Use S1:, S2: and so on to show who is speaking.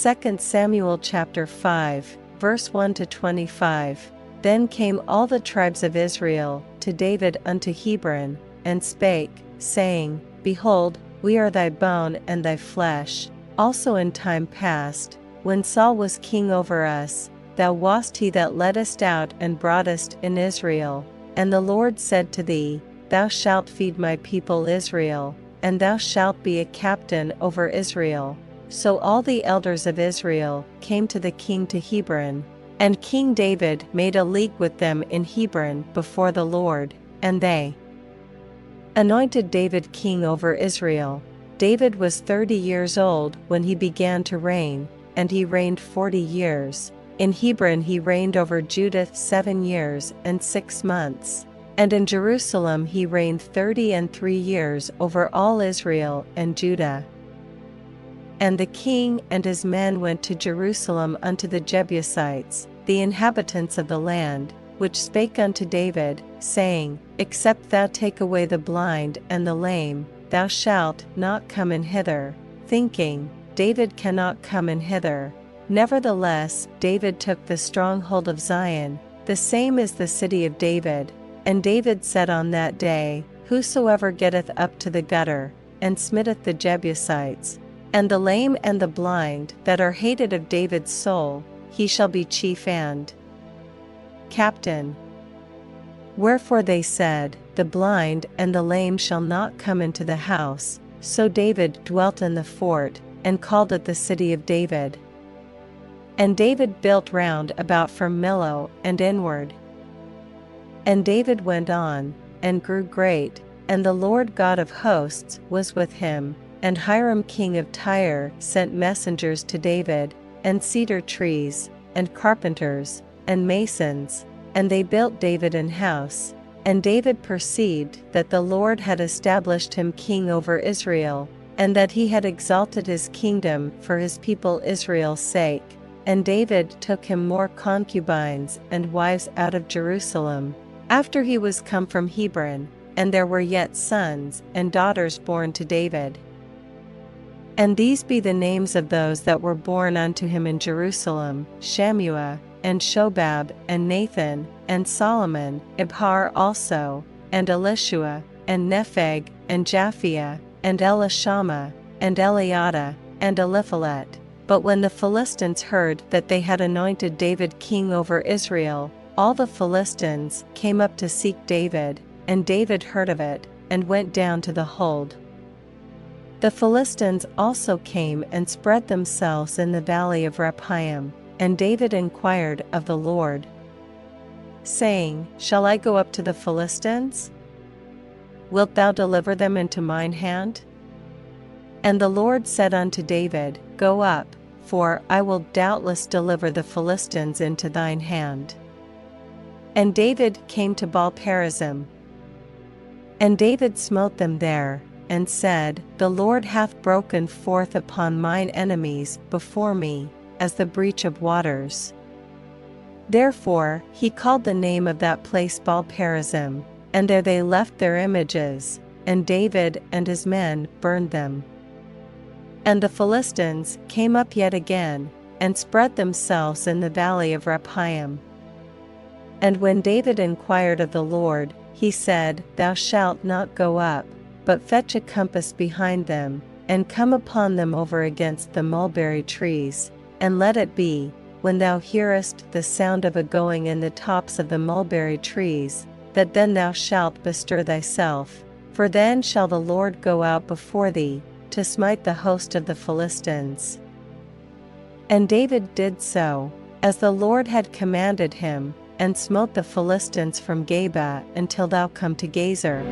S1: 2 Samuel chapter 5, verse 1-25. Then came all the tribes of Israel to David unto Hebron, and spake, saying, Behold, we are thy bone and thy flesh. Also in time past, when Saul was king over us, thou wast he that leddest out and broughtest in Israel. And the Lord said to thee, Thou shalt feed my people Israel, and thou shalt be a captain over Israel. So all the elders of Israel came to the king to Hebron, and King David made a league with them in Hebron before the Lord, and they anointed David king over Israel. David was 30 years old when he began to reign, and he reigned 40 years. In Hebron he reigned over Judah 7 years and 6 months. And in Jerusalem he reigned 33 years over all Israel and Judah. And the king and his men went to Jerusalem unto the Jebusites, the inhabitants of the land, which spake unto David, saying, Except thou take away the blind and the lame, thou shalt not come in hither, thinking, David cannot come in hither. Nevertheless David took the stronghold of Zion, the same is the city of David. And David said on that day, Whosoever getteth up to the gutter, and smitteth the Jebusites, and the lame and the blind that are hated of David's soul, he shall be chief and captain. Wherefore they said, The blind and the lame shall not come into the house. So David dwelt in the fort, and called it the city of David. And David built round about from Millo and inward. And David went on, and grew great, and the Lord God of hosts was with him. And Hiram king of Tyre sent messengers to David, and cedar trees, and carpenters, and masons, and they built David an house. And David perceived that the Lord had established him king over Israel, and that he had exalted his kingdom for his people Israel's sake. And David took him more concubines and wives out of Jerusalem, after he was come from Hebron, and there were yet sons and daughters born to David. And these be the names of those that were born unto him in Jerusalem, Shammua, and Shobab, and Nathan, and Solomon, Ibhar also, and Elishua, and Nepheg, and Japhia, and Elishama, and Eliada, and Eliphalet. But when the Philistines heard that they had anointed David king over Israel, all the Philistines came up to seek David, and David heard of it, and went down to the hold. The Philistines also came and spread themselves in the valley of Rephaim, and David inquired of the Lord, saying, Shall I go up to the Philistines? Wilt thou deliver them into mine hand? And the Lord said unto David, Go up, for I will doubtless deliver the Philistines into thine hand. And David came to Baal-perazim. And David smote them there, and said, The Lord hath broken forth upon mine enemies before me, as the breach of waters. Therefore he called the name of that place Baal-perazim, and there they left their images, and David and his men burned them. And the Philistines came up yet again, and spread themselves in the valley of Rephaim. And when David inquired of the Lord, he said, Thou shalt not go up, but fetch a compass behind them, and come upon them over against the mulberry trees. And let it be, when thou hearest the sound of a going in the tops of the mulberry trees, that then thou shalt bestir thyself, for then shall the Lord go out before thee, to smite the host of the Philistines. And David did so, as the Lord had commanded him, and smote the Philistines from Geba until thou come to Gezer.